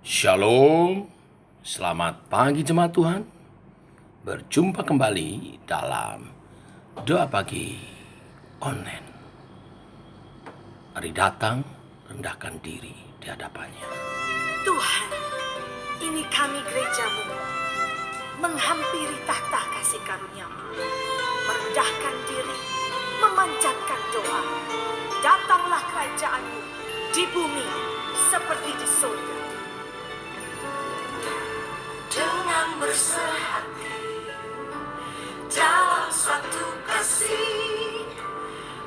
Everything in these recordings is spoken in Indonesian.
Shalom, selamat pagi jemaat Tuhan. Berjumpa kembali dalam doa pagi online. Mari datang, rendahkan diri di hadapannya. Tuhan, ini kami gerejamu, menghampiri tahta kasih karunia-Mu, merendahkan diri, memanjatkan doa. Datanglah kerajaan-Mu di bumi seperti di surga. Dengan bersehati dalam satu kasih,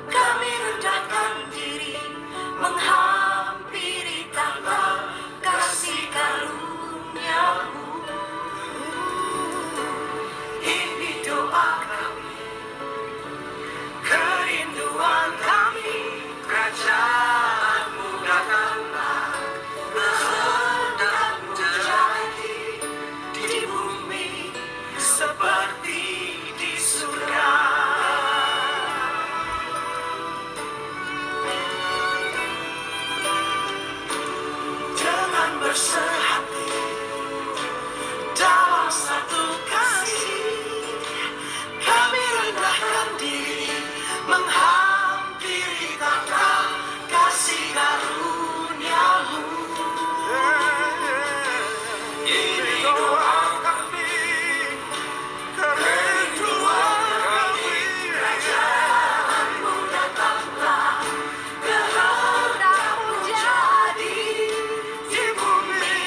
kami rendahkan diri, menghampiri tahta kasih karunia-Mu. Ini doa kami, kerinduan kami, kerajaan-Mu datanglah, kehendak-Mu jadi di bumi seperti di surga. Dengan bersehati dalam satu kasih, kami rendahkan diri, menghampiri tahta kasih karunia-Mu. Ini doa kami, kerinduan kami, kerajaan-Mu datanglah, kehendak-Mu jadi di bumi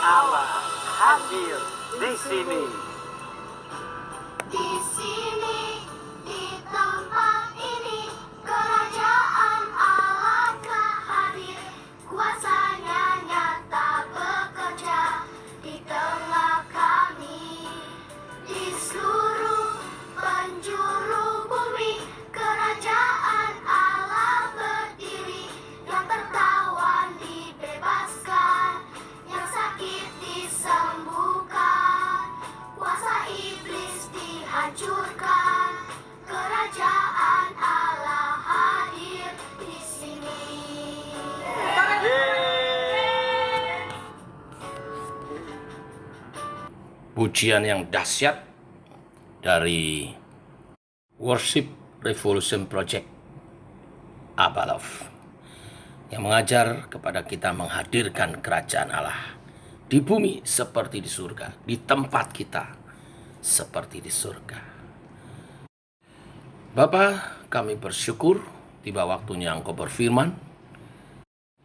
Allah hadir di sini. Di sini, di tempat ini, kerajaan Allah telah hadir. Kuasanya nyata bekerja di tengah kami. Di seluruh penjuru bumi, kerajaan Allah berdiri. Yang tertawan dibebaskan, yang sakit disembuhkan, kuasa iblis dihancurkan, kerajaan Allah hadir di sini. Pujian yang dahsyat dari Worship Revolution Project Abalov yang mengajar kepada kita menghadirkan kerajaan Allah di bumi seperti di surga, di tempat kita seperti di surga. Bapa, kami bersyukur tiba waktunya Engkau berfirman.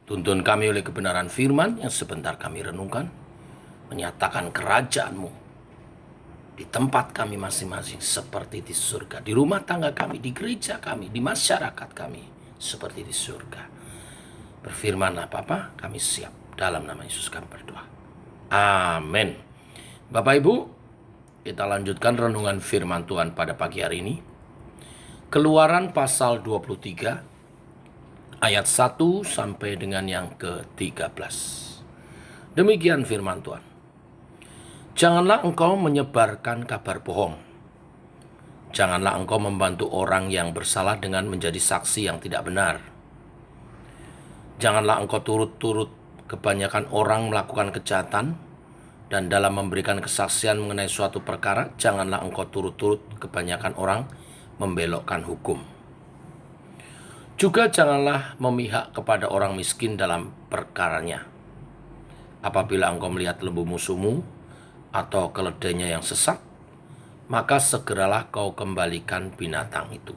Tuntun kami oleh kebenaran firman yang sebentar kami renungkan, menyatakan kerajaan-Mu di tempat kami masing-masing seperti di surga, di rumah tangga kami, di gereja kami, di masyarakat kami seperti di surga. Berfirmanlah Bapa, kami siap. Dalam nama Yesus kami berdoa. Amin. Bapak Ibu, kita lanjutkan renungan firman Tuhan pada pagi hari ini. Keluaran pasal 23 ayat 1 sampai dengan yang ke-13. Demikian firman Tuhan. Janganlah engkau menyebarkan kabar bohong. Janganlah engkau membantu orang yang bersalah dengan menjadi saksi yang tidak benar. Janganlah engkau turut-turut kebanyakan orang melakukan kejahatan, dan dalam memberikan kesaksian mengenai suatu perkara, janganlah engkau turut-turut kebanyakan orang membelokkan hukum. Juga janganlah memihak kepada orang miskin dalam perkaranya. Apabila engkau melihat lembu musuhmu atau keledainya yang sesat, maka segeralah kau kembalikan binatang itu.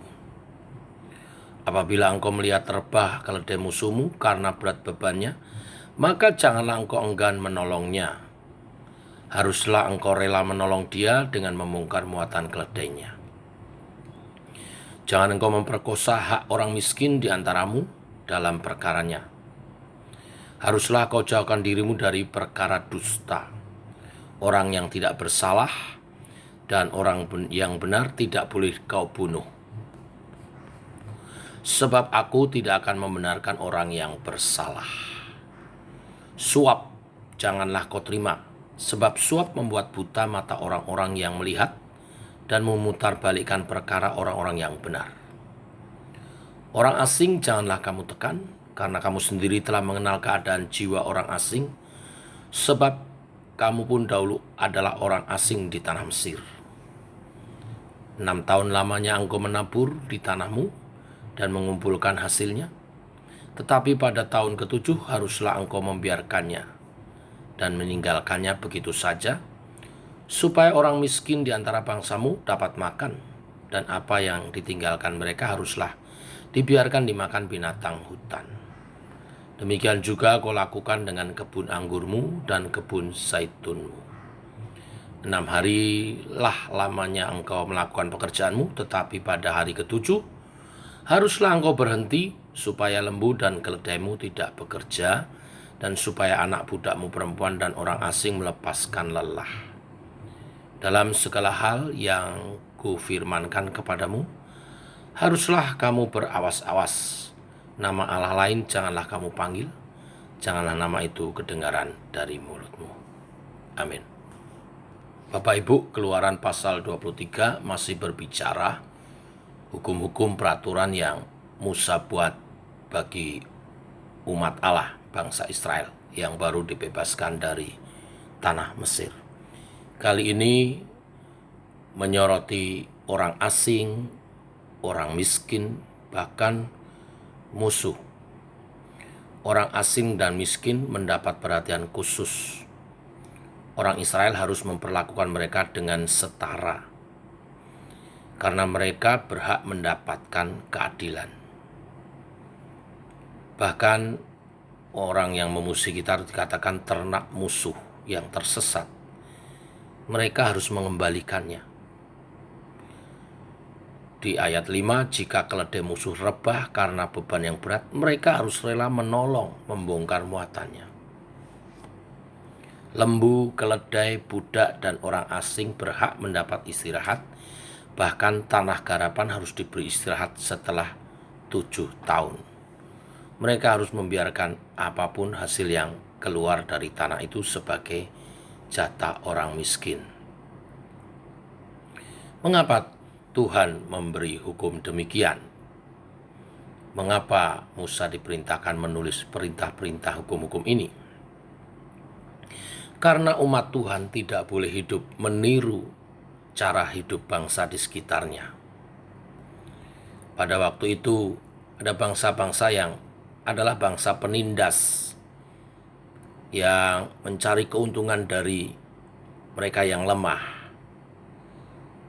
Apabila engkau melihat rebah keledai musuhmu karena berat bebannya, maka janganlah engkau enggan menolongnya. Haruslah engkau rela menolong dia dengan membongkar muatan keledainya. Jangan engkau memperkosa hak orang miskin di antaramu dalam perkaranya. Haruslah kau jauhkan dirimu dari perkara dusta. Orang yang tidak bersalah dan orang yang benar tidak boleh kau bunuh. Sebab aku tidak akan membenarkan orang yang bersalah. Suap janganlah kau terima, sebab suap membuat buta mata orang-orang yang melihat dan memutarbalikkan perkara orang-orang yang benar. Orang asing janganlah kamu tekan, karena kamu sendiri telah mengenal keadaan jiwa orang asing, sebab kamu pun dahulu adalah orang asing di tanah Mesir. 6 tahun lamanya engkau menabur di tanahmu dan mengumpulkan hasilnya, tetapi pada tahun ke-7 haruslah engkau membiarkannya dan meninggalkannya begitu saja, supaya orang miskin di antara bangsamu dapat makan, dan apa yang ditinggalkan mereka haruslah dibiarkan dimakan binatang hutan. Demikian juga kau lakukan dengan kebun anggurmu dan kebun zaitunmu. 6 harilah lamanya engkau melakukan pekerjaanmu, tetapi pada hari ke-7 haruslah engkau berhenti, supaya lembu dan keledaimu tidak bekerja, dan supaya anak budakmu perempuan dan orang asing melepaskan lelah. Dalam segala hal yang kufirmankan kepadamu, haruslah kamu berawas-awas. Nama Allah lain janganlah kamu panggil, janganlah nama itu kedengaran dari mulutmu. Amin. Bapak Ibu, Keluaran pasal 23 masih berbicara hukum-hukum peraturan yang Musa buat bagi umat Allah, bangsa Israel yang baru dibebaskan dari tanah Mesir. Kali ini menyoroti orang asing, orang miskin, bahkan musuh. Orang asing dan miskin mendapat perhatian khusus. Orang Israel harus memperlakukan mereka dengan setara, karena mereka berhak mendapatkan keadilan. Bahkan orang yang memusuhi kita dikatakan ternak musuh. yang tersesat, mereka harus mengembalikannya. Di ayat 5, jika keledai musuh rebah karena beban yang berat, mereka harus rela menolong membongkar muatannya. Lembu, keledai, budak, dan orang asing berhak mendapat istirahat. Bahkan tanah garapan harus diberi istirahat setelah 7 tahun. Mereka harus membiarkan apapun hasil yang keluar dari tanah itu sebagai jatah orang miskin. Mengapa Tuhan memberi hukum demikian? Mengapa Musa diperintahkan menulis perintah-perintah hukum-hukum ini? Karena umat Tuhan tidak boleh hidup meniru cara hidup bangsa di sekitarnya. Pada waktu itu ada bangsa-bangsa yang adalah bangsa penindas yang mencari keuntungan dari mereka yang lemah.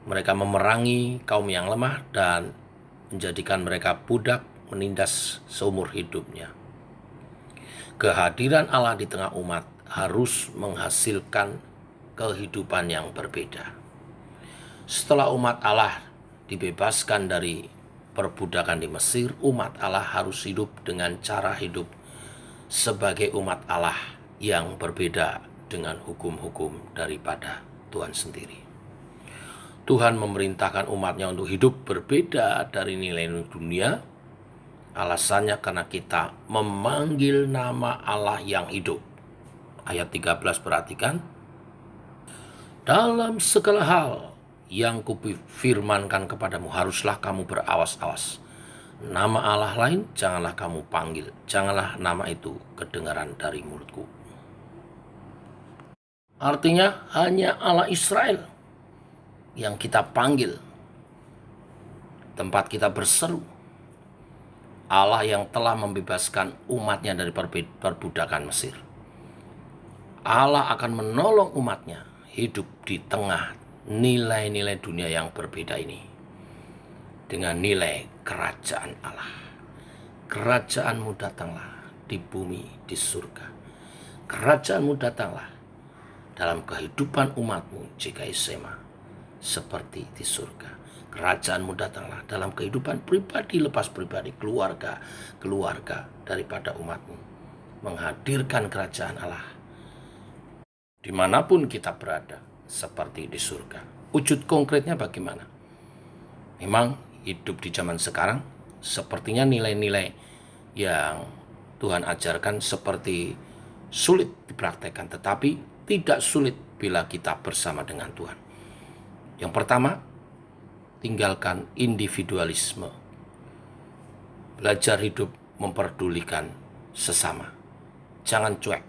Mereka memerangi kaum yang lemah dan menjadikan mereka budak, menindas seumur hidupnya. Kehadiran Allah di tengah umat harus menghasilkan kehidupan yang berbeda. Setelah umat Allah dibebaskan dari perbudakan di Mesir, umat Allah harus hidup dengan cara hidup sebagai umat Allah yang berbeda dengan hukum-hukum daripada Tuhan sendiri. Tuhan memerintahkan umatnya untuk hidup berbeda dari nilai dunia. Alasannya karena kita memanggil nama Allah yang hidup. Ayat 13 perhatikan. Dalam segala hal yang kufirmankan kepadamu haruslah kamu berawas-awas. Nama Allah lain janganlah kamu panggil. Janganlah nama itu kedengaran dari mulutku. Artinya hanya Allah Israel yang kita panggil, tempat kita berseru. Allah yang telah membebaskan umatnya dari perbudakan Mesir. Allah akan menolong umatnya hidup di tengah nilai-nilai dunia yang berbeda ini dengan nilai kerajaan Allah. Kerajaanmu datanglah di bumi, di surga. Kerajaanmu datanglah dalam kehidupan umatmu JKI seperti di surga. Kerajaanmu datanglah dalam kehidupan pribadi lepas pribadi, keluarga daripada umatmu. Menghadirkan kerajaan Allah dimanapun kita berada seperti di surga. Wujud konkretnya bagaimana? Memang hidup di zaman sekarang sepertinya nilai-nilai yang Tuhan ajarkan seperti sulit dipraktekkan, tetapi tidak sulit bila kita bersama dengan Tuhan. Yang pertama, tinggalkan individualisme. Belajar hidup memperdulikan sesama. Jangan cuek.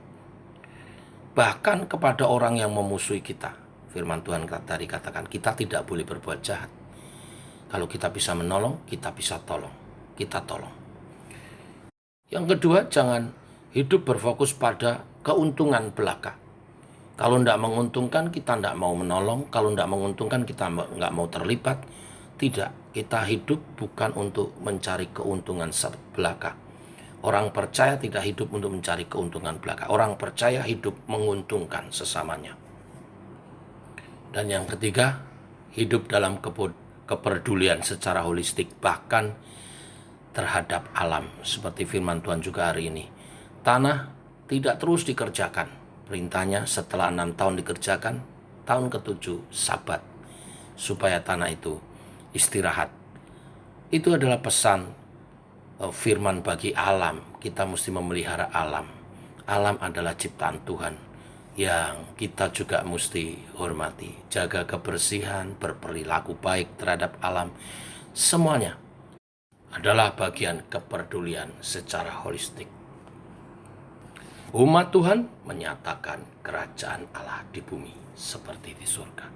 Bahkan kepada orang yang memusuhi kita. Firman Tuhan tadi katakan, kita tidak boleh berbuat jahat. Kalau kita bisa menolong, kita bisa tolong. Kita tolong. Yang kedua, jangan hidup berfokus pada keuntungan belaka. Kalau tidak menguntungkan, kita tidak mau menolong. Kalau tidak menguntungkan, kita nggak mau terlibat. Tidak, kita hidup bukan untuk mencari keuntungan belaka. Orang percaya tidak hidup untuk mencari keuntungan belaka. Orang percaya hidup menguntungkan sesamanya. Dan yang ketiga, hidup dalam kepedulian secara holistik, bahkan terhadap alam. Seperti firman Tuhan juga hari ini. Tanah tidak terus dikerjakan. Perintahnya setelah 6 tahun dikerjakan, tahun ke-7 Sabat, supaya tanah itu istirahat. Itu adalah pesan firman bagi alam. Kita mesti memelihara alam. Alam adalah ciptaan Tuhan yang kita juga mesti hormati. Jaga kebersihan, berperilaku baik terhadap alam. Semuanya adalah bagian kepedulian secara holistik. Umat Tuhan menyatakan kerajaan Allah di bumi seperti di surga.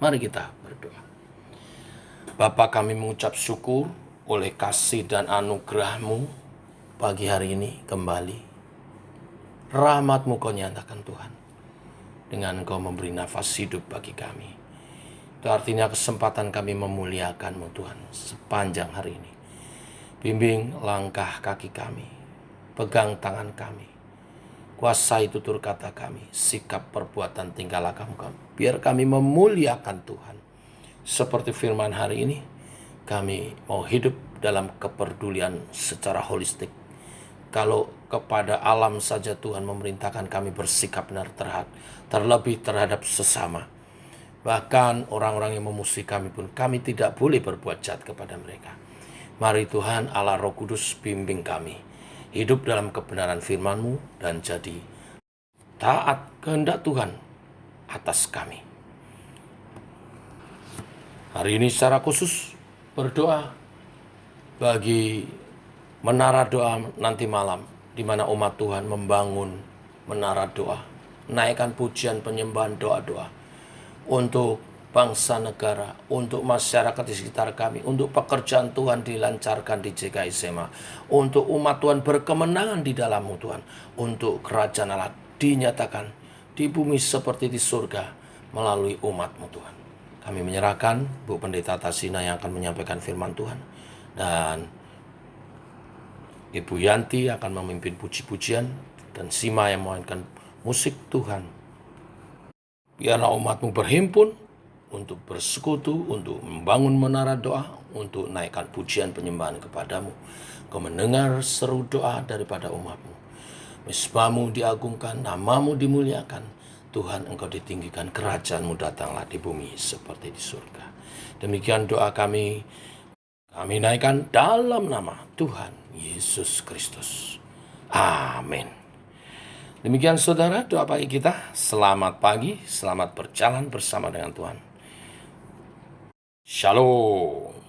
Mari kita berdoa. Bapa, kami mengucap syukur oleh kasih dan anugerah-Mu pagi hari ini kembali. Rahmat-Mu Kau nyatakan Tuhan. Dengan Kau memberi nafas hidup bagi kami. Itu artinya kesempatan kami memuliakan-Mu Tuhan sepanjang hari ini. Bimbing langkah kaki kami. Pegang tangan kami. Kuasai tutur kata kami, sikap perbuatan tingkah laku kami. Biar kami memuliakan Tuhan. Seperti firman hari ini, kami mau hidup dalam kepedulian secara holistik. Kalau kepada alam saja Tuhan memerintahkan kami bersikap benar terlebih terhadap sesama. Bahkan orang-orang yang memusuhi kami pun kami tidak boleh berbuat jahat kepada mereka. Mari Tuhan Allah Roh Kudus bimbing kami hidup dalam kebenaran firman-Mu dan jadi taat kehendak Tuhan atas kami. Hari ini secara khusus berdoa bagi menara doa nanti malam, di mana umat Tuhan membangun menara doa, naikkan pujian penyembahan doa-doa untuk bangsa negara, untuk masyarakat di sekitar kami, untuk pekerjaan Tuhan dilancarkan di JKI SMA, untuk umat Tuhan berkemenangan di dalam-Mu Tuhan, untuk kerajaan Allah dinyatakan di bumi seperti di surga melalui umat-Mu Tuhan. Kami menyerahkan Bu Pendeta Tasina yang akan menyampaikan firman Tuhan, dan Ibu Yanti akan memimpin puji-pujian, dan Sima yang memainkan musik Tuhan. Biarlah umat-Mu berhimpun untuk bersekutu, untuk membangun menara doa, untuk naikkan pujian penyembahan kepadamu. Kau mendengar seru doa daripada umat-Mu. Misbah-Mu diagungkan, nama-Mu dimuliakan. Tuhan, Engkau ditinggikan, kerajaan-Mu datanglah di bumi seperti di surga. Demikian doa kami naikkan dalam nama Tuhan Yesus Kristus. Amin. Demikian saudara doa pagi kita. Selamat pagi, selamat berjalan bersama dengan Tuhan. Shalom.